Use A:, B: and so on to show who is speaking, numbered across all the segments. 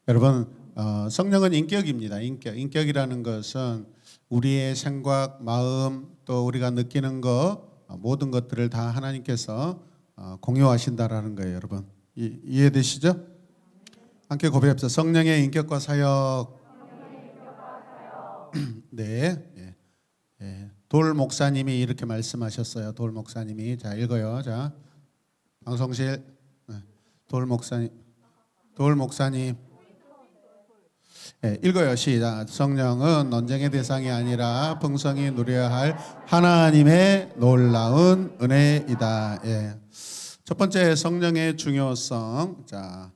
A: 여러분, 성령은 인격입니다. 인격이라는 것은 우리의 생각, 마음, 또 우리가 느끼는 것 모든 것들을 다 하나님께서 공유하신다라는 거예요. 여러분, 이해되시죠? 함께 고백합시다. 성령의 인격과 사역. 네, 돌 목사님이 이렇게 말씀하셨어요. 돌 목사님이. 자, 읽어요. 자, 방송실. 돌 목사님. 읽어요. 시작. 성령은 논쟁의 대상이 아니라 풍성히 누려야 할 하나님의 놀라운 은혜이다. 첫 번째, 성령의 중요성. 자,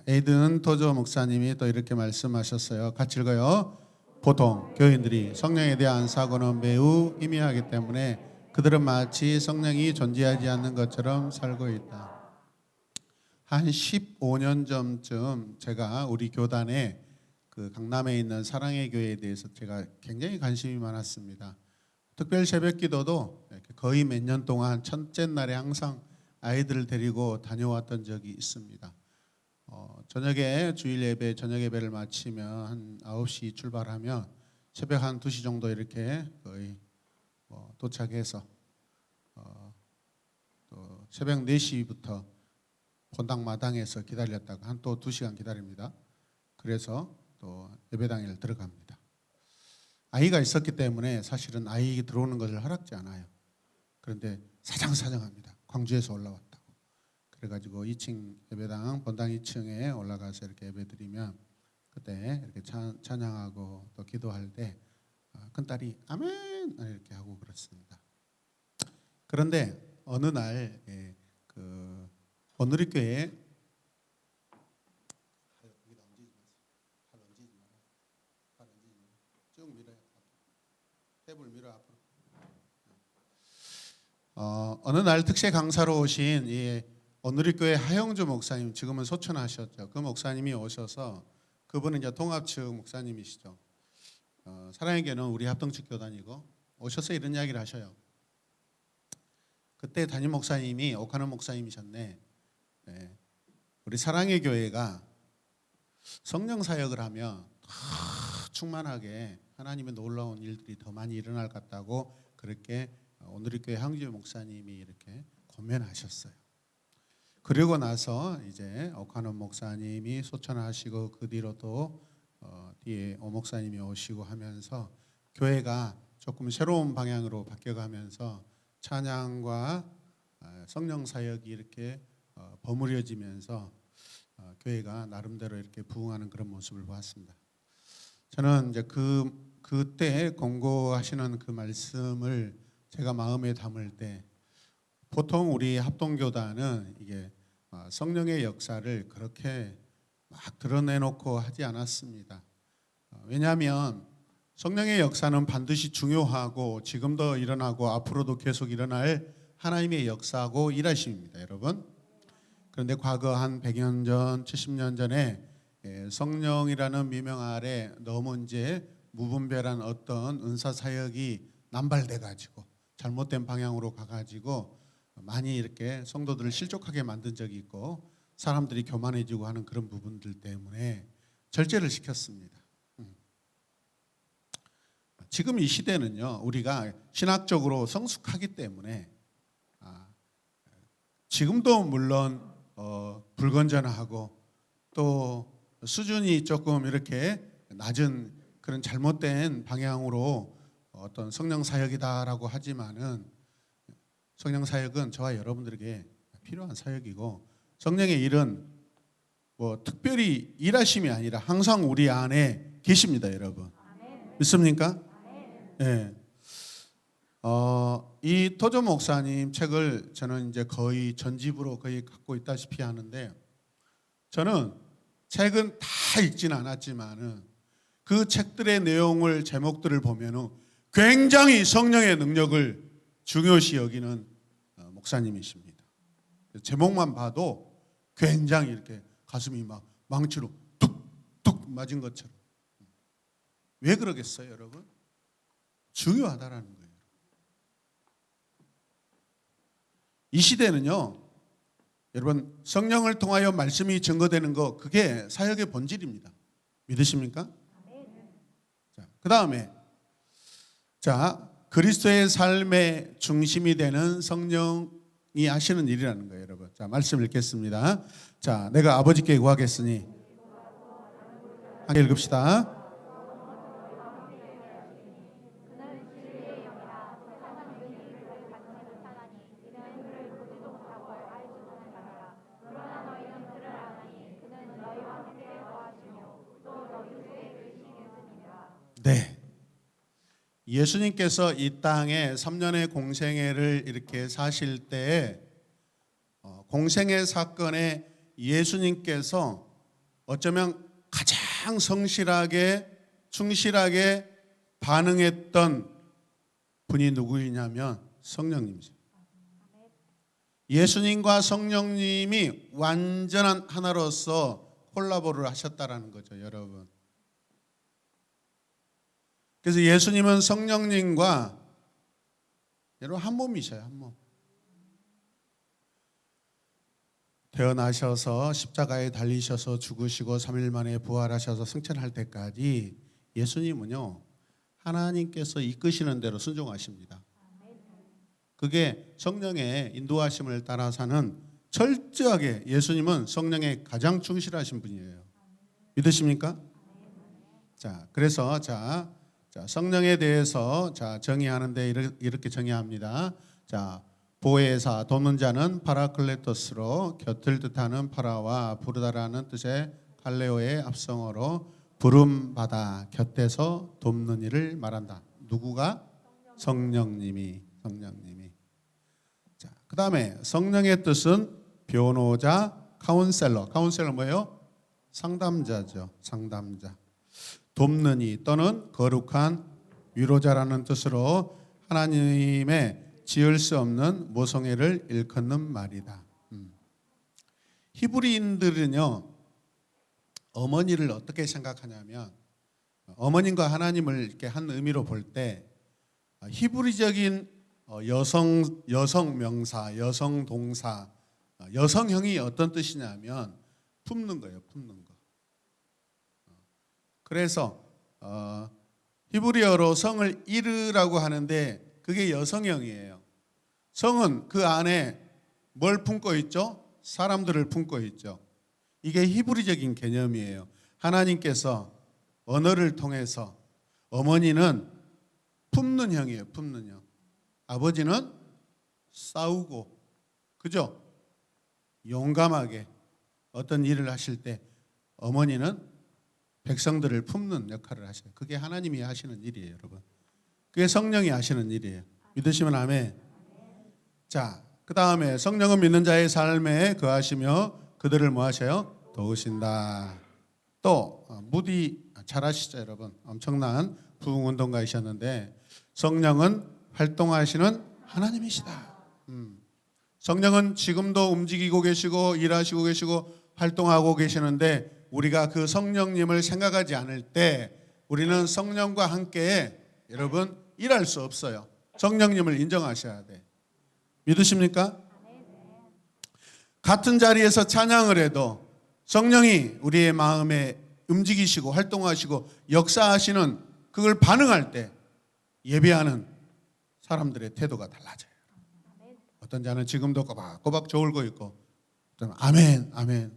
A: 에이든 토저 목사님이 또 이렇게 말씀하셨어요. 같이 읽어요. 보통 교인들이 성령에 대한 사고는 매우 희미하기 때문에 그들은 마치 성령이 존재하지 않는 것처럼 살고 있다. 한 15년 전쯤 제가 우리 교단에 그 강남에 있는 사랑의 교회에 대해서 제가 굉장히 관심이 많았습니다. 특별 새벽 기도도 거의 몇 년 동안 첫째 날에 항상 아이들을 데리고 다녀왔던 적이 있습니다. 저녁에 주일 예배, 저녁 예배를 마치면 한 9시 출발하면 새벽 한 2시 정도 이렇게 거의 도착해서 또 새벽 4시부터 본당 마당에서 기다렸다가 한 또 2시간 기다립니다. 그래서 또 예배당에 들어갑니다. 아이가 있었기 때문에 사실은 아이 들어오는 것을 허락지 않아요. 그런데 사정사정합니다. 광주에서 올라왔다고. 그래가지고 2층 예배당 본당 2층에 올라가서 이렇게 예배드리면 그때 이렇게 찬양하고 또 기도할 때 큰딸이 아멘 이렇게 하고 그렇습니다. 그런데 어느 날 온누리교회 쭉 밀어요. 탭을 밀어 앞으로. 어느 날 특세 강사로 오신 이 온누리교회 하영주 목사님, 지금은 소천하셨죠. 그 목사님이 오셔서, 그분은 이제 동합측 목사님이시죠. 사랑의 교회는 우리 합동측 교단이고, 오셔서 이런 이야기를 하셔요. 그때 담임 목사님이 오카노 목사님이셨네. 우리 사랑의 교회가 성령 사역을 하면 더 충만하게 하나님의 놀라운 일들이 더 많이 일어날 것 같다고 그렇게 온누리교회 항주 목사님이 이렇게 권면하셨어요. 그리고 나서 이제 오카노 목사님이 소천하시고 그 뒤로 또 뒤에 오 목사님이 오시고 하면서 교회가 조금 새로운 방향으로 바뀌어가면서 찬양과 성령 사역이 이렇게 버무려지면서 교회가 나름대로 이렇게 부흥하는 그런 모습을 보았습니다. 저는 이제 그때 권고하시는 그 말씀을 제가 마음에 담을 때, 보통 우리 합동교단은 이게 성령의 역사를 그렇게 막 드러내놓고 하지 않았습니다. 왜냐하면 성령의 역사는 반드시 중요하고 지금도 일어나고 앞으로도 계속 일어날 하나님의 역사고 일하심입니다, 여러분. 그런데 과거 한 100년 전, 70년 전에 성령이라는 미명 아래 너무 이제 무분별한 어떤 은사 사역이 남발돼 가지고 잘못된 방향으로 가 가지고 많이 이렇게 성도들을 실족하게 만든 적이 있고, 사람들이 교만해지고 하는 그런 부분들 때문에 절제를 시켰습니다. 지금 이 시대는요, 우리가 신학적으로 성숙하기 때문에 지금도 물론 불건전하고 또 수준이 조금 이렇게 낮은 그런 잘못된 방향으로 어떤 성령 사역이다라고 하지만은, 성령 사역은 저와 여러분들에게 필요한 사역이고, 성령의 일은 뭐 특별히 일하심이 아니라 항상 우리 안에 계십니다, 여러분. 믿습니까? 네. 이 토조 목사님 책을 저는 이제 거의 전집으로 거의 갖고 있다시피 하는데, 저는 책은 다 읽지는 않았지만은 그 책들의 내용을, 제목들을 보면은 굉장히 성령의 능력을 중요시 여기는 목사님이십니다. 제목만 봐도 굉장히 이렇게 가슴이 막 망치로 뚝뚝 맞은 것처럼. 왜 그러겠어요, 여러분? 중요하다라는 거예요. 이 시대는요, 여러분, 성령을 통하여 말씀이 증거되는 거, 그게 사역의 본질입니다. 믿으십니까? 자, 그 다음에 그리스도의 삶의 중심이 되는 성령이 하시는 일이라는 거예요, 여러분. 자, 말씀 읽겠습니다. 자, 내가 아버지께 구하겠으니, 함께 읽읍시다. 네. 예수님께서 이 땅에 3년의 공생애를 이렇게 사실 때에 공생애 사건에 예수님께서 어쩌면 가장 성실하게 충실하게 반응했던 분이 누구이냐면 성령님이죠. 예수님과 성령님이 완전한 하나로서 콜라보를 하셨다라는 거죠, 여러분. 그래서 예수님은 성령님과 여러분 한 몸이셔요, 한 몸. 태어나셔서 십자가에 달리셔서 죽으시고 3일 만에 부활하셔서 승천할 때까지 예수님은요, 하나님께서 이끄시는 대로 순종하십니다. 그게 성령의 인도하심을 따라 사는 철저하게, 예수님은 성령에 가장 충실하신 분이에요. 믿으십니까? 자, 그래서 성령에 대해서 정의하는데 이렇게 정의합니다. 자, 보혜사 돕는 자는 파라클레토스로 곁을 뜻하는 파라와 부르다라는 뜻의 칼레오의 합성어로 부름받아 곁에서 돕는 일을 말한다. 누구가? 성령님이. 자, 그다음에 성령의 뜻은 변호자, 카운셀러. 카운셀러 뭐예요? 상담자죠. 상담자. 돕는 이 또는 거룩한 위로자라는 뜻으로 하나님의 지을 수 없는 모성애를 일컫는 말이다. 히브리인들은요, 어머니를 어떻게 생각하냐면, 어머님과 하나님을 이렇게 한 의미로 볼 때 히브리적인 여성 명사, 여성 동사, 여성형이 어떤 뜻이냐면 품는 거예요, 품는 거. 그래서 히브리어로 성을 이르라고 하는데 그게 여성형이에요. 성은 그 안에 뭘 품고 있죠? 사람들을 품고 있죠. 이게 히브리적인 개념이에요. 하나님께서 언어를 통해서, 어머니는 품는 형이에요. 품는 형. 아버지는 싸우고, 그죠? 용감하게 어떤 일을 하실 때 어머니는 백성들을 품는 역할을 하셔요. 그게 하나님이 하시는 일이에요, 여러분. 그게 성령이 하시는 일이에요. 믿으시면 아멘. 자, 그 다음에 성령은 믿는 자의 삶에 거하시며 그들을 뭐 하셔요? 도우신다. 또 무디 잘 아시죠, 여러분? 엄청난 부흥운동가이셨는데 성령은 활동하시는 하나님이시다. 성령은 지금도 움직이고 계시고 일하시고 계시고 활동하고 계시는데 우리가 그 성령님을 생각하지 않을 때 우리는 성령과 함께 여러분 일할 수 없어요. 성령님을 인정하셔야 돼. 믿으십니까? 같은 자리에서 찬양을 해도 성령이 우리의 마음에 움직이시고 활동하시고 역사하시는 그걸 반응할 때 예배하는 사람들의 태도가 달라져요. 어떤 자는 지금도 꼬박꼬박 저울고 있고 어떤 아멘 아멘.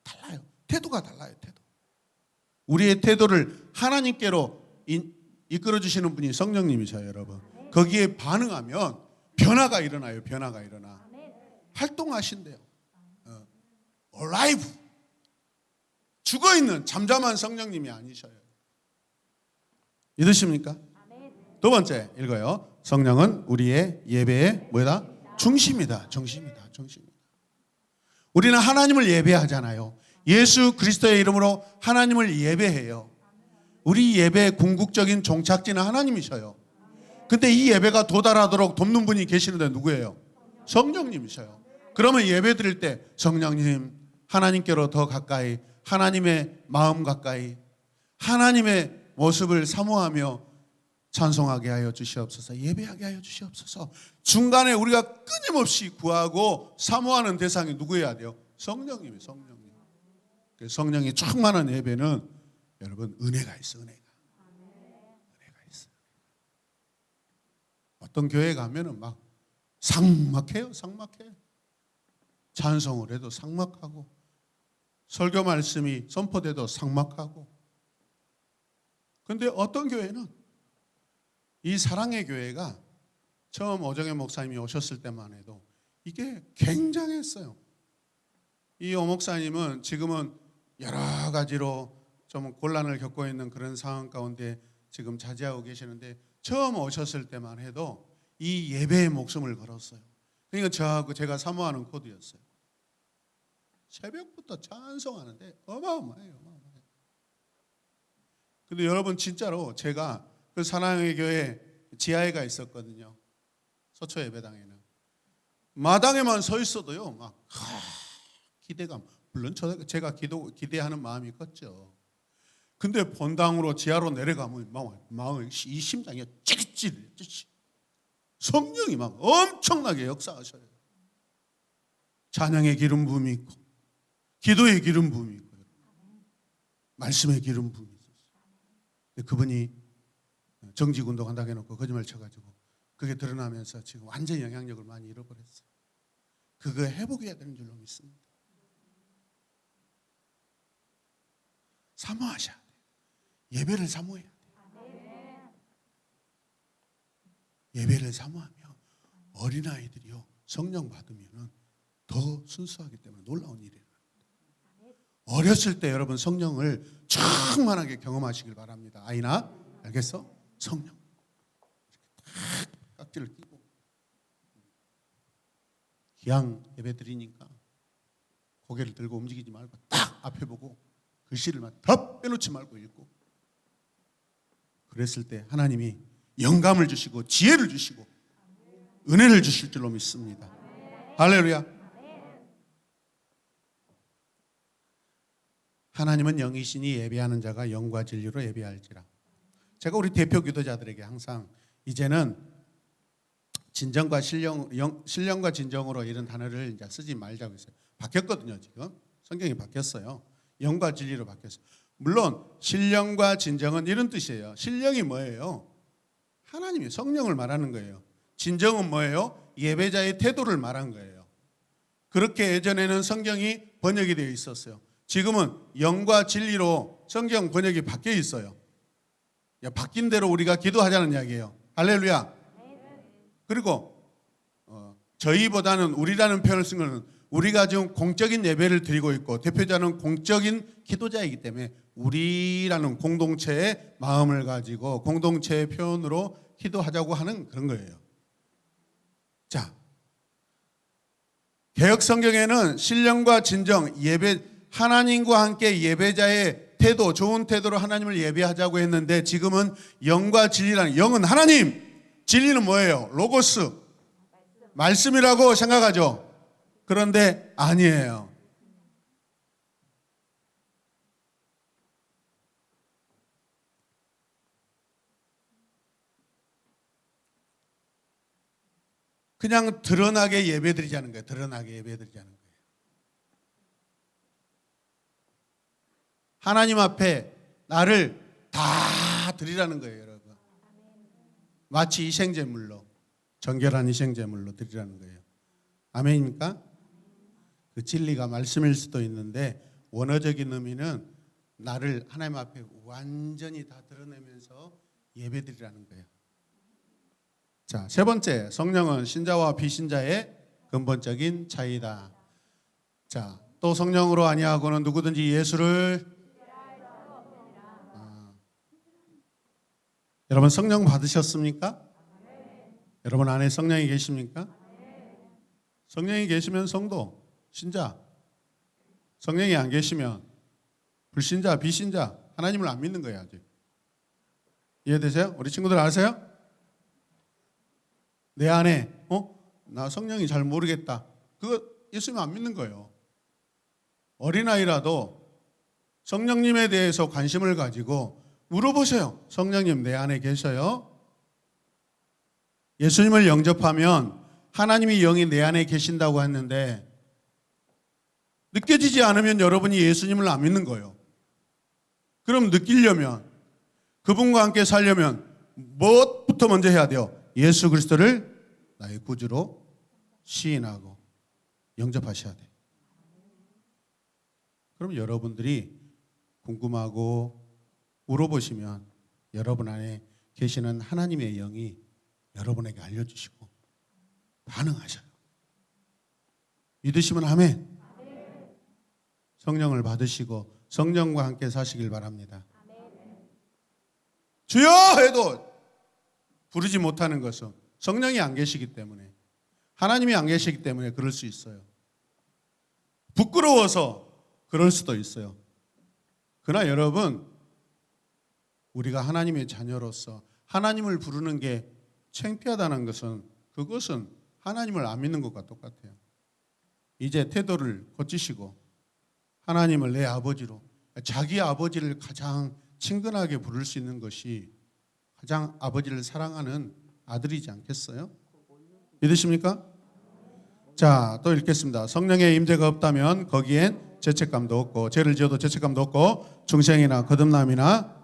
A: 달라요. 태도가 달라요. 태도. 우리의 태도를 하나님께로 이끌어 주시는 분이 성령님이셔요, 여러분. 거기에 반응하면 변화가 일어나요. 변화가 일어나. 활동하신대요. alive. 죽어있는 잠잠한 성령님이 아니셔요. 믿으십니까? 두 번째 읽어요. 성령은 우리의 예배의 뭐다? 중심이다. 중심이다. 중심이다. 우리는 하나님을 예배하잖아요. 예수 그리스도의 이름으로 하나님을 예배해요. 우리 예배의 궁극적인 종착지는 하나님이셔요. 근데 이 예배가 도달하도록 돕는 분이 계시는데 누구예요? 성령님이셔요. 그러면 예배 드릴 때 성령님 하나님께로 더 가까이, 하나님의 마음 가까이, 하나님의 모습을 사모하며 찬송하게 하여 주시옵소서. 예배하게 하여 주시옵소서. 중간에 우리가 끊임없이 구하고 사모하는 대상이 누구여야 돼요? 성령님이 성령님. 성령이 충만한 예배는 여러분 은혜가 있어. 은혜가 있어. 어떤 교회 가면은 막 삭막해요. 삭막해. 찬송을 해도 삭막하고 설교 말씀이 선포돼도 삭막하고. 그런데 어떤 교회는 이 사랑의 교회가 처음 오정현 목사님이 오셨을 때만 해도 이게 굉장했어요. 이 오 목사님은 지금은 여러 가지로 좀 곤란을 겪고 있는 그런 상황 가운데 지금 자제하고 계시는데 처음 오셨을 때만 해도 이 예배에 목숨을 걸었어요. 그러니까 저하고 제가 사모하는 코드였어요. 새벽부터 찬송하는데 어마어마해요. 어마어마해요. 근데 여러분 진짜로 제가 그 사랑의 교회 지하에가 있었거든요. 서초 예배당에는. 마당에만 서 있어도요. 막 기대감. 물론 제가 기대하는 마음이 컸죠. 근데 본당으로 지하로 내려가면 이 심장이 찌릿찌릿. 성령이 막 엄청나게 역사하셔요. 찬양의 기름 부음이 있고 기도의 기름 부음이 있고 말씀의 기름 부음이 있었어요. 근데 그분이 정직 운동한다고 해놓고 거짓말 쳐가지고 그게 드러나면서 지금 완전히 영향력을 많이 잃어버렸어요. 그거 회복해야 되는 줄로 믿습니다. 사모하셔야 돼요. 예배를 사모해야 돼요. 예배를 사모하면 어린아이들이요 성령 받으면 더 순수하기 때문에 놀라운 일이 일어납니다. 어렸을 때 여러분 성령을 충만하게 경험하시길 바랍니다. 아이나 알겠어? 성령 이렇게 딱 깍지를 끼고 기양 예배 드리니까 고개를 들고 움직이지 말고 딱 앞에 보고 글씨를 다 빼놓지 말고 읽고 그랬을 때 하나님이 영감을 주시고 지혜를 주시고 은혜를 주실 줄로 믿습니다. 할렐루야. 하나님은 영이시니 예배하는 자가 영과 진리로 예배할지라. 제가 우리 대표 기도자들에게 항상 이제는 진정과 신령과 진정으로 이런 단어를 이제 쓰지 말자고 했어요. 바뀌었거든요. 지금 성경이 바뀌었어요. 영과 진리로 바뀌었어요. 물론 신령과 진정은 이런 뜻이에요. 신령이 뭐예요? 하나님이 성령을 말하는 거예요. 진정은 뭐예요? 예배자의 태도를 말한 거예요. 그렇게 예전에는 성경이 번역이 되어 있었어요. 지금은 영과 진리로 성경 번역이 바뀌어 있어요. 바뀐 대로 우리가 기도하자는 이야기예요. 할렐루야. 그리고 저희보다는 우리라는 표현을 쓴 것은 우리가 지금 공적인 예배를 드리고 있고 대표자는 공적인 기도자이기 때문에 우리라는 공동체의 마음을 가지고 공동체의 표현으로 기도하자고 하는 그런 거예요. 자, 개역 성경에는 신령과 진정, 예배 하나님과 함께 예배자의 태도, 좋은 태도로 하나님을 예배하자고 했는데 지금은 영과 진리라는 영은 하나님, 진리는 뭐예요? 로고스, 말씀이라고 생각하죠. 그런데 아니에요. 그냥 드러나게 예배드리자는 거예요. 드러나게 예배드리자는 거예요. 하나님 앞에 나를 다 드리라는 거예요, 여러분. 마치 희생제물로, 정결한 희생제물로 드리라는 거예요. 아멘입니까? 그 진리가 말씀일 수도 있는데 원어적인 의미는 나를 하나님 앞에 완전히 다 드러내면서 예배드리라는 거예요. 자, 세 번째, 성령은 신자와 비신자의 근본적인 차이다. 자, 또 성령으로 아니하고는 누구든지 예수를 여러분 성령 받으셨습니까? 여러분 안에 성령이 계십니까? 성령이 계시면 성도, 신자. 성령이 안 계시면 불신자, 비신자, 하나님을 안 믿는 거예요. 아직. 이해되세요? 우리 친구들 아세요? 내 안에 나 성령이 잘 모르겠다. 그거 예수님 안 믿는 거예요. 어린아이라도 성령님에 대해서 관심을 가지고 물어보세요. 성령님 내 안에 계셔요? 예수님을 영접하면 하나님의 영이 내 안에 계신다고 했는데 느껴지지 않으면 여러분이 예수님을 안 믿는 거예요. 그럼 느끼려면, 그분과 함께 살려면 무엇부터 먼저 해야 돼요? 예수 그리스도를 나의 구주로 시인하고 영접하셔야 돼요. 그럼 여러분들이 궁금하고 물어보시면 여러분 안에 계시는 하나님의 영이 여러분에게 알려주시고 반응하셔요. 믿으시면 아멘. 성령을 받으시고 성령과 함께 사시길 바랍니다. 주여 해도 부르지 못하는 것은 성령이 안 계시기 때문에, 하나님이 안 계시기 때문에 그럴 수 있어요. 부끄러워서 그럴 수도 있어요. 그러나 여러분, 우리가 하나님의 자녀로서 하나님을 부르는 게 창피하다는 것은, 그것은 하나님을 안 믿는 것과 똑같아요. 이제 태도를 고치시고 하나님을 내 아버지로, 자기 아버지를 가장 친근하게 부를 수 있는 것이 가장 아버지를 사랑하는 아들이지 않겠어요? 믿으십니까? 자, 또 읽겠습니다. 성령의 임재가 없다면 거기엔 죄책감도 없고, 죄를 지어도 죄책감도 없고, 중생이나 거듭남이나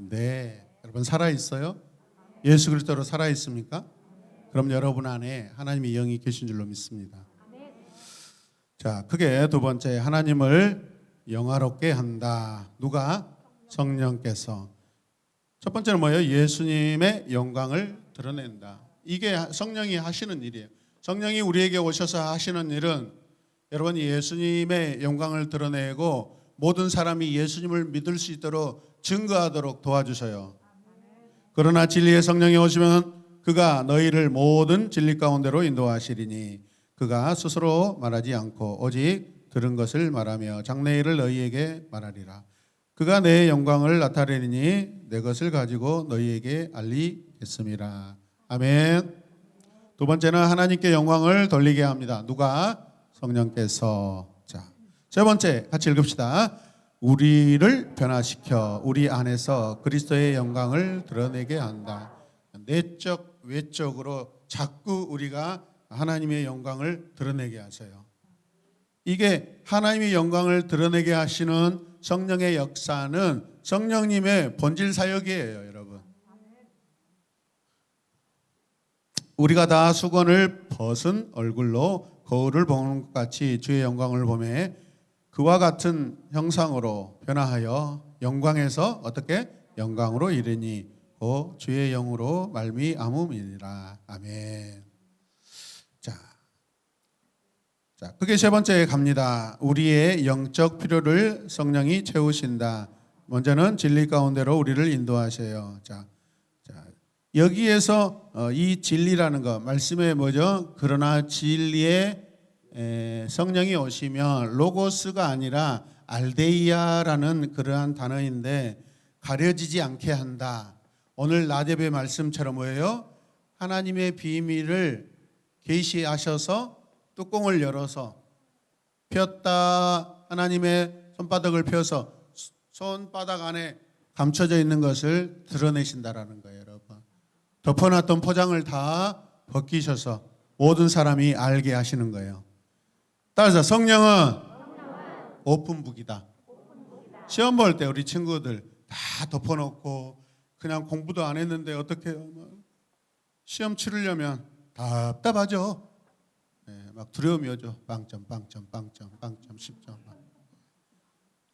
A: 네, 여러분 살아 있어요? 예수 그리스도로 살아 있습니까? 그럼 여러분 안에 하나님의 영이 계신 줄로 믿습니다. 자, 크게 두 번째, 하나님을 영화롭게 한다. 누가? 성령께서. 첫 번째는 뭐예요? 예수님의 영광을 드러낸다. 이게 성령이 하시는 일이에요. 성령이 우리에게 오셔서 하시는 일은 여러분이 예수님의 영광을 드러내고 모든 사람이 예수님을 믿을 수 있도록 증거하도록 도와주셔요. 그러나 진리의 성령이 오시면 그가 너희를 모든 진리 가운데로 인도하시리니 그가 스스로 말하지 않고 오직 들은 것을 말하며 장래일을 너희에게 말하리라. 그가 내 영광을 나타내리니 내 것을 가지고 너희에게 알리겠습니다. 아멘. 두 번째는 하나님께 영광을 돌리게 합니다. 누가? 성령께서. 자, 세 번째 같이 읽읍시다. 우리를 변화시켜 우리 안에서 그리스도의 영광을 드러내게 한다. 내적, 외적으로 자꾸 우리가 하나님의 영광을 드러내게 하세요. 이게 하나님의 영광을 드러내게 하시는 성령의 역사는 성령님의 본질 사역이에요, 여러분. 우리가 다 수건을 벗은 얼굴로 거울을 보는 것 같이 주의 영광을 보매 그와 같은 형상으로 변화하여 영광에서 어떻게? 영광으로 이르니 그 주의 영으로 말미암음이니라. 아멘. 자, 그게 세 번째 갑니다. 우리의 영적 필요를 성령이 채우신다. 먼저는 진리 가운데로 우리를 인도하셔요. 자, 여기에서 이 진리라는 거 말씀에 뭐죠? 그러나 진리의 성령이 오시면 로고스가 아니라 알데이아라는 그러한 단어인데 가려지지 않게 한다. 오늘 나데베 말씀처럼 뭐예요? 하나님의 비밀을 계시하셔서 뚜껑을 열어서 폈다. 하나님의 손바닥을 펴서 손바닥 안에 감춰져 있는 것을 드러내신다라는 거예요, 여러분. 덮어놨던 포장을 다 벗기셔서 모든 사람이 알게 하시는 거예요. 따라서 성령은 오픈북이다. 시험 볼 때 우리 친구들 다 덮어놓고 그냥 공부도 안 했는데 어떻게 해요? 시험 치르려면 답답하죠. 네, 막 두려움이 오죠. 빵점, 빵점, 빵점, 빵점, 10점.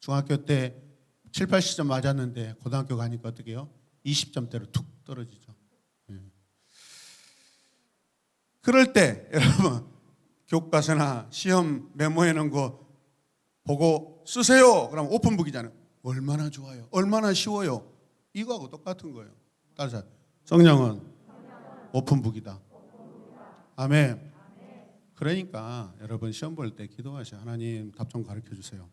A: 중학교 때 7, 80점 맞았는데 고등학교 가니까 어떻게 해요? 20점대로 툭 떨어지죠. 네. 그럴 때 여러분 교과서나 시험 메모해 놓은 거 보고 쓰세요. 그럼 오픈북이잖아요. 얼마나 좋아요. 얼마나 쉬워요. 이거하고 똑같은 거예요. 따라서 성령은 오픈북이다. 아멘. 그러니까 여러분 시험 볼 때 기도하셔. 하나님 답 좀 가르쳐 주세요.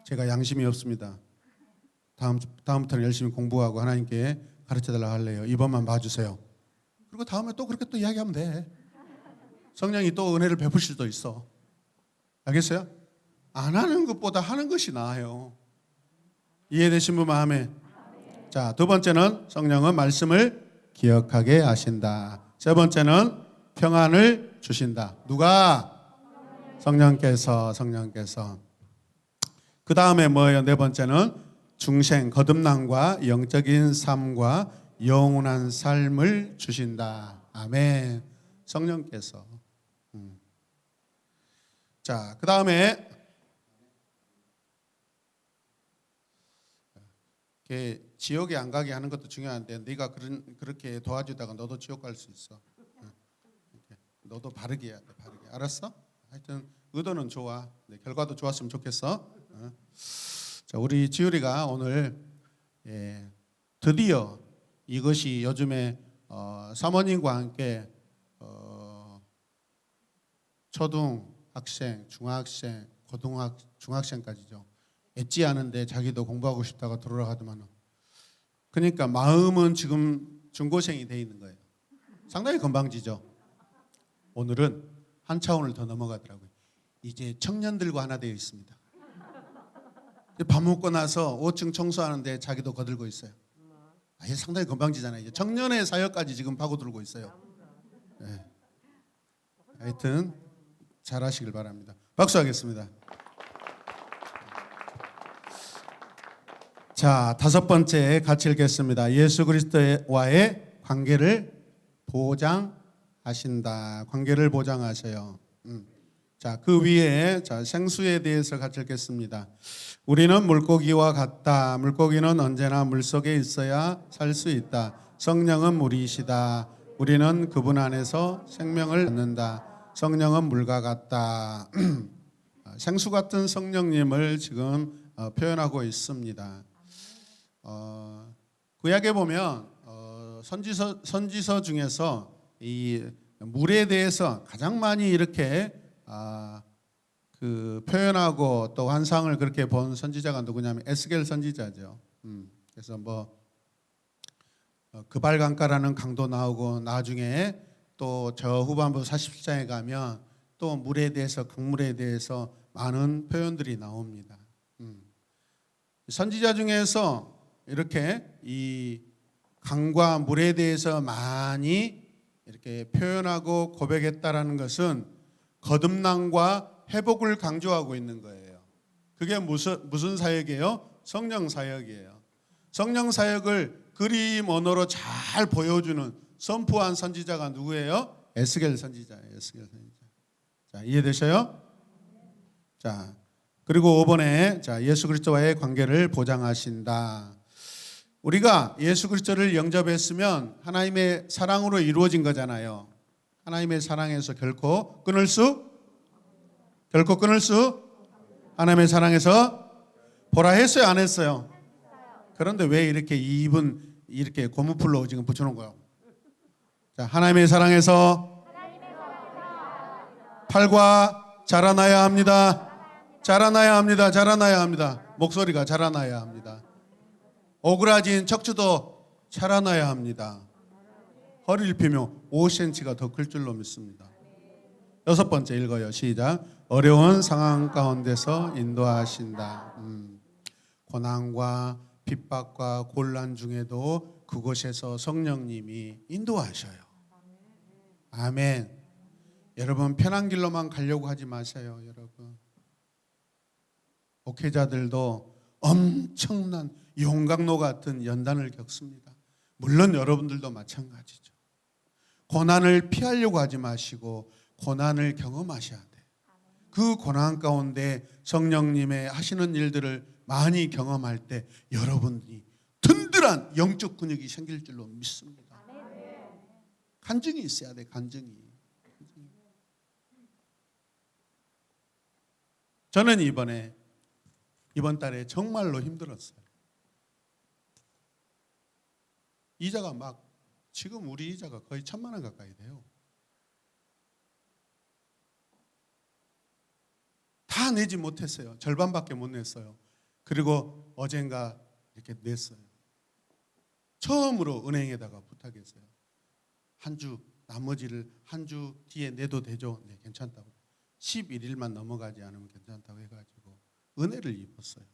A: 제가 양심이 없습니다. 다음부터는 열심히 공부하고 하나님께 가르쳐 달라고 할래요. 이번만 봐주세요. 그리고 다음에 또 그렇게 또 이야기하면 돼. 성령이 또 은혜를 베푸실 수도 있어. 알겠어요? 안 하는 것보다 하는 것이 나아요. 이해되신 분 마음에. 자, 두 번째는 성령은 말씀을 기억하게 하신다. 세 번째는 평안을 주신다. 누가? 성령께서. 그 다음에 뭐예요? 네 번째는 중생, 거듭남과 영적인 삶과 영원한 삶을 주신다. 아멘. 성령께서. 자, 그 다음에 지옥에 안 가게 하는 것도 중요한데 네가 그렇게 도와주다가 너도 지옥 갈 수 있어. 너도 바르게 해야 돼. 바르게. 알았어? 하여튼 의도는 좋아. 결과도 좋았으면 좋겠어. 자, 우리 지율이가 오늘 드디어 이것이 요즘에 사모님과 함께 초등학생, 중학생, 중학생까지죠. 엣지 않은데 자기도 공부하고 싶다가 들어가더만은. 그러니까 마음은 지금 중고생이 돼 있는 거예요. 상당히 건방지죠. 오늘은 한 차원을 더 넘어가더라고요. 이제 청년들과 하나 되어 있습니다. 밥 먹고 나서 5층 청소하는데 자기도 거들고 있어요. 이게 상당히 건방지잖아요. 이제 청년의 사역까지 지금 파고들고 있어요. 네. 하여튼 잘하시길 바랍니다. 박수하겠습니다. 자, 다섯 번째 같이 읽겠습니다. 예수 그리스도와의 관계를 보장하신다. 관계를 보장하셔요. 자, 그 위에 생수에 대해서 같이 읽겠습니다. 우리는 물고기와 같다. 물고기는 언제나 물속에 있어야 살 수 있다. 성령은 물이시다. 우리는 그분 안에서 생명을 얻는다. 성령은 물과 같다. 생수 같은 성령님을 지금 표현하고 있습니다. 구약에 보면 선지서 중에서 이 물에 대해서 가장 많이 이렇게 표현하고 또 환상을 그렇게 본 선지자가 누구냐면 에스겔 선지자죠. 그래서 그발강가라는 강도 나오고 나중에 또 저 후반부 47장에 가면 또 물에 대해서 강물에 대해서 많은 표현들이 나옵니다. 선지자 중에서 이렇게 이 강과 물에 대해서 많이 이렇게 표현하고 고백했다라는 것은 거듭남과 회복을 강조하고 있는 거예요. 그게 무슨 사역이에요? 성령 사역이에요. 성령 사역을 그림 언어로 잘 보여주는 선포한 선지자가 누구예요? 에스겔 선지자예요. 에스겔 선지자. 자, 이해되셔요? 자, 그리고 5번에 예수 그리스도와의 관계를 보장하신다. 우리가 예수 그리스도를 영접했으면 하나님의 사랑으로 이루어진 거잖아요. 하나님의 사랑에서 결코 끊을 수 하나님의 사랑에서 보라 했어요, 안 했어요? 그런데 왜 이렇게 입은 이렇게 고무풀로 지금 붙여놓은 거예요? 자, 하나님의 사랑에서 팔과 자라나야 합니다. 자라나야 합니다. 목소리가 자라나야 합니다. 오그라진 척추도 자라나야 합니다. 허리를 펴며 5cm가 더 클 줄로 믿습니다. 여섯 번째 읽어요. 시작. 어려운 상황 가운데서 인도하신다. 고난과 핍박과 곤란 중에도 그곳에서 성령님이 인도하셔요. 아멘. 여러분 편한 길로만 가려고 하지 마세요. 여러분 목회자들도 엄청난 용광로 같은 연단을 겪습니다. 물론 여러분들도 마찬가지죠. 고난을 피하려고 하지 마시고 고난을 경험하셔야 돼. 그 고난 가운데 성령님의 하시는 일들을 많이 경험할 때 여러분이 든든한 영적 근육이 생길 줄로 믿습니다. 간증이 있어야 돼. 간증이. 저는 이번 달에 정말로 힘들었어요. 이자가 지금 우리 이자가 거의 1,000만 원 가까이 돼요. 다 내지 못했어요. 절반밖에 못 냈어요. 그리고 어젠가 이렇게 냈어요. 처음으로 은행에다가 부탁했어요. 나머지를 한 주 뒤에 내도 되죠? 네, 괜찮다고. 11일만 넘어가지 않으면 괜찮다고 해가지고 은혜를 입었어요.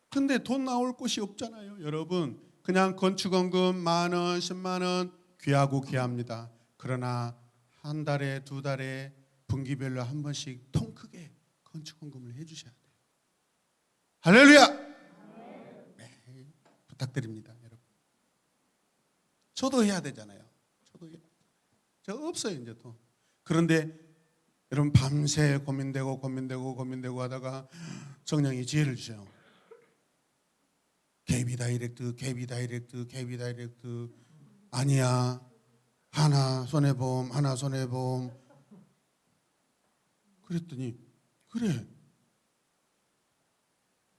A: 근데 돈 나올 곳이 없잖아요, 여러분. 그냥 건축원금 10,000원, 100,000원 귀하고 귀합니다. 그러나 한 달에 두 달에 분기별로 한 번씩 통 크게 건축원금을 해주셔야 돼요. 할렐루야! 네, 부탁드립니다, 여러분. 저도 해야 되잖아요. 저 없어요 이제 또. 그런데 여러분 밤새 고민되고 하다가 성령이 지혜를 주셔요. KB 다이렉트 아니야. 하나 손해보험. 그랬더니 그래.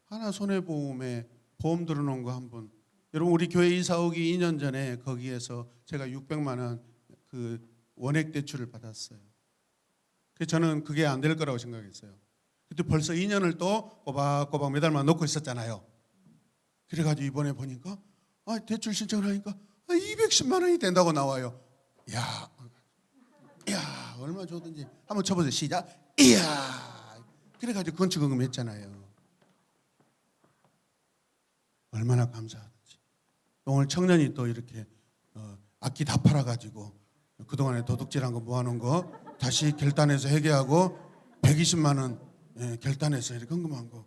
A: 하나 손해보험에 보험 들어놓은 거 한번. 여러분 우리 교회 이사 오기 2년 전에 거기에서 제가 600만 원 그 원액 대출을 받았어요. 그래서 저는 그게 안 될 거라고 생각했어요. 그때 벌써 2년을 또 꼬박꼬박 매달만 놓고 있었잖아요. 그래가지고 이번에 보니까 대출 신청을 하니까 210만 원이 된다고 나와요. 야 얼마 줬든지 한번 쳐보세요. 시작. 이야. 그래가지고 건축원금 했잖아요. 얼마나 감사하든지. 오늘 청년이 또 이렇게 악기 다 팔아가지고 그동안에 도둑질한 거 모아놓은 거 다시 결단해서 회개하고 120만 원 결단해서 이렇게 헌금한 거.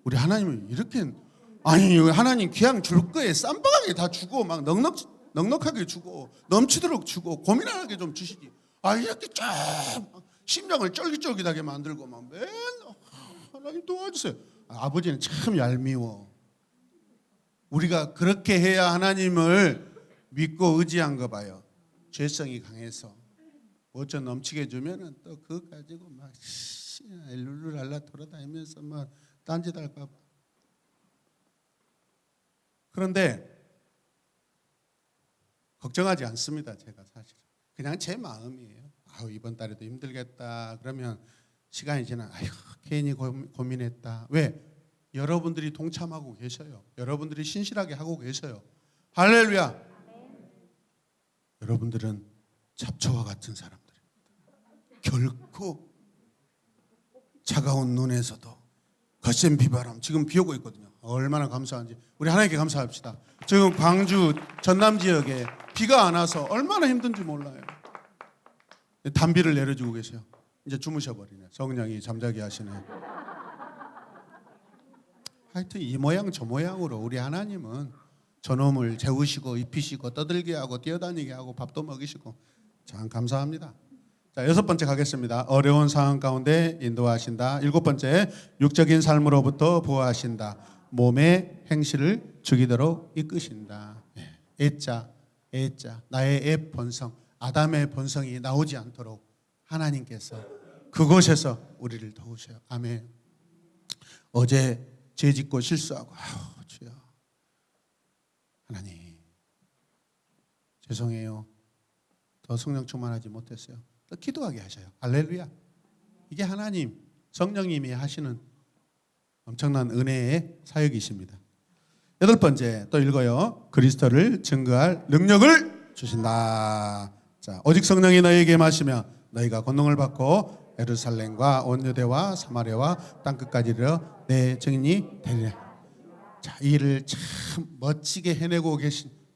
A: 우리 하나님은 이렇게 하나님 그냥 줄 거에 쌈박하게 다 주고 막 넉넉하게 주고 넘치도록 주고 고민 안 하게 좀 주시지. 이렇게 쫙 심장을 쫄깃쫄깃하게 만들고 막 맨날 하나님 도와주세요. 아버지는 참 얄미워. 우리가 그렇게 해야 하나님을 믿고 의지한 거 봐요. 죄성이 강해서 어쩌 넘치게 주면은 또 그거 가지고 막 룰루랄라 돌아다니면서 막 딴짓 할까 봐. 그런데 걱정하지 않습니다. 제가 사실 그냥 제 마음이에요. 이번 달에도 힘들겠다. 그러면 시간이 지나 괜히 고민했다. 왜? 여러분들이 동참하고 계셔요. 여러분들이 신실하게 하고 계셔요. 할렐루야. 여러분들은 잡초와 같은 사람들입니다. 결코 차가운 눈에서도 거센 비바람, 지금 비 오고 있거든요. 얼마나 감사한지 우리 하나님께 감사합시다. 지금 광주 전남 지역에 비가 안 와서 얼마나 힘든지 몰라요. 단비를 내려주고 계세요. 이제 주무셔버리네. 성령이 잠자게 하시네. 하여튼 이 모양 저 모양으로 우리 하나님은 저놈을 재우시고 입히시고 떠들게 하고 뛰어다니게 하고 밥도 먹이시고 참 감사합니다. 자, 6번째 가겠습니다. 어려운 상황 가운데 인도하신다. 7번째, 육적인 삶으로부터 보호하신다. 몸의 행실을 죽이도록 이끄신다. 애자, 나의 애 본성, 아담의 본성이 나오지 않도록 하나님께서 그곳에서 우리를 도우셔요. 아멘. 어제 죄 짓고 실수하고 주여 하나님 죄송해요. 더 성령 충만하지 못했어요. 또 기도하게 하셔요. 할렐루야. 이게 하나님 성령님이 하시는 엄청난 은혜의 사역이십니다. 8번째 또 읽어요. 그리스도를 증거할 능력을 주신다. 자, 오직 성령이 너희에게 마시며 너희가 권능을 받고 예루살렘과 온 유대와 사마리아와 땅끝까지 이르러 내 증인이 되리라. 자, 이 일을 참 멋지게 해내고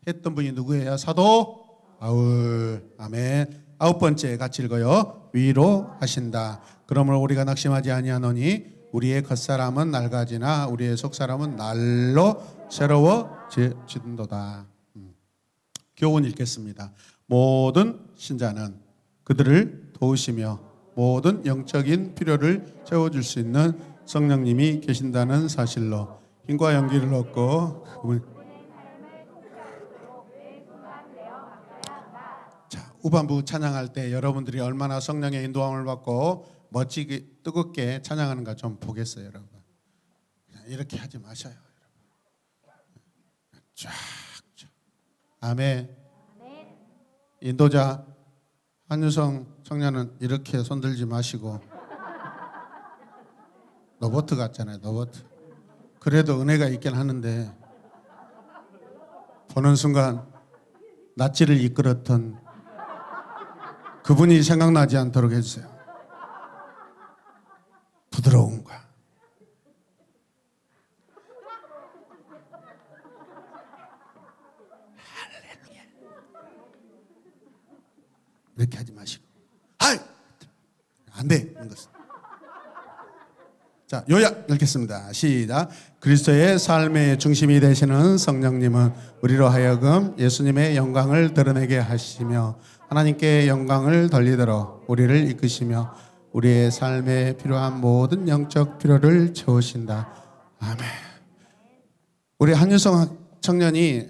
A: 했던 분이 누구예요? 사도 바울. 아멘. 9번째 같이 읽어요. 위로하신다. 그러므로 우리가 낙심하지 아니하노니 우리의 겉사람은 낡아지나 우리의 속사람은 날로 새로워지는도다. 교훈 읽겠습니다. 모든 신자는 그들을 도우시며 모든 영적인 필요를 채워줄 수 있는 성령님이 계신다는 사실로 힘과 용기를 얻고 자, 후반부 찬양할 때 여러분들이 얼마나 성령의 인도함을 받고 멋지게 뜨겁게 찬양하는가 좀 보겠어요, 여러분. 이렇게 하지 마셔요, 여러분. 쫙. 아멘. 인도자 한유성 청년은 이렇게 손들지 마시고 로봇 같잖아요, 로봇. 그래도 은혜가 있긴 하는데 보는 순간 낫지를 이끌었던 그분이 생각나지 않도록 해주세요. 부드러움과 할렐루야. 이렇게 하지 마시고 하이 안 돼 이런 것은. 자, 요약 읽겠습니다. 시작. 그리스도의 삶의 중심이 되시는 성령님은 우리로 하여금 예수님의 영광을 드러내게 하시며 하나님께 영광을 돌리도록 우리를 이끄시며 우리의 삶에 필요한 모든 영적 필요를 채우신다. 아멘. 우리 한유성 청년이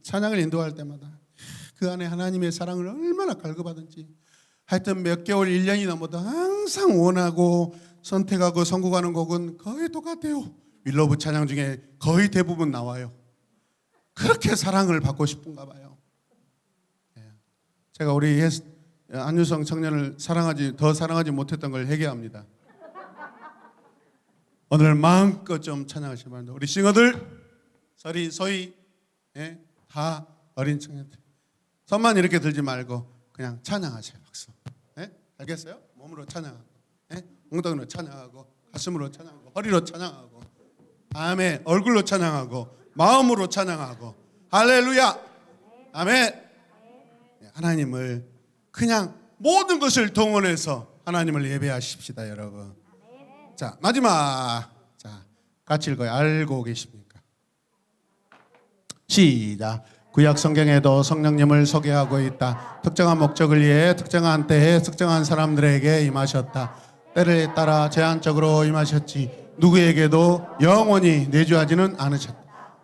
A: 찬양을 인도할 때마다 그 안에 하나님의 사랑을 얼마나 갈급하든지 하여튼 몇 개월, 1년이 넘어도 항상 원하고 선택하고 선곡하는 곡은 거의 똑같아요. 윌러브 찬양 중에 거의 대부분 나와요. 그렇게 사랑을 받고 싶은가 봐요. 제가 우리 안유성 청년을 더 사랑하지 못했던 걸 회개합니다. 오늘 마음껏 좀 찬양하시기 바랍니다. 우리 싱어들, 서희, 다 어린 청년들 손만 이렇게 들지 말고 그냥 찬양하세요. 박수. 알겠어요? 몸으로 찬양하고 엉덩이로 찬양하고 가슴으로 찬양하고 허리로 찬양하고 아멘. 얼굴로 찬양하고 마음으로 찬양하고 할렐루야. 아멘. 하나님을 그냥 모든 것을 동원해서 하나님을 예배하십시다, 여러분. 자, 마지막. 자, 같이 읽어요. 알고 계십니까? 시작. 구약 성경에도 성령님을 소개하고 있다. 특정한 목적을 위해 특정한 때에 특정한 사람들에게 임하셨다. 때를 따라 제한적으로 임하셨지 누구에게도 영원히 내주하지는 않으셨다.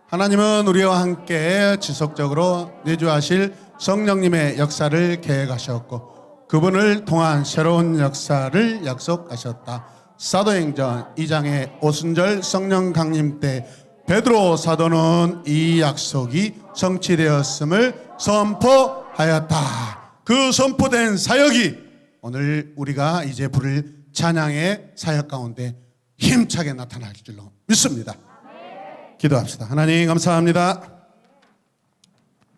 A: 하나님은 우리와 함께 지속적으로 내주하실 성령님의 역사를 계획하셨고 그분을 통한 새로운 역사를 약속하셨다. 사도행전 2장의 오순절 성령 강림 때 베드로 사도는 이 약속이 성취되었음을 선포하였다. 그 선포된 사역이 오늘 우리가 이제 부를 찬양의 사역 가운데 힘차게 나타날 줄로 믿습니다. 기도합시다. 하나님 감사합니다.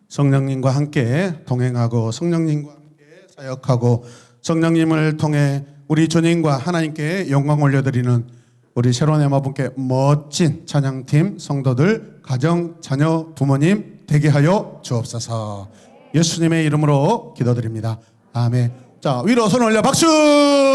A: 성령님과 함께 동행하고 성령님과 함께 사역하고 성령님을 통해 우리 주님과 하나님께 영광 올려드리는 우리 새로운 엠마분께 멋진 찬양팀 성도들 가정 자녀 부모님 되게 하여 주옵소서. 예수님의 이름으로 기도드립니다. 아멘. 자, 위로 손 올려 박수.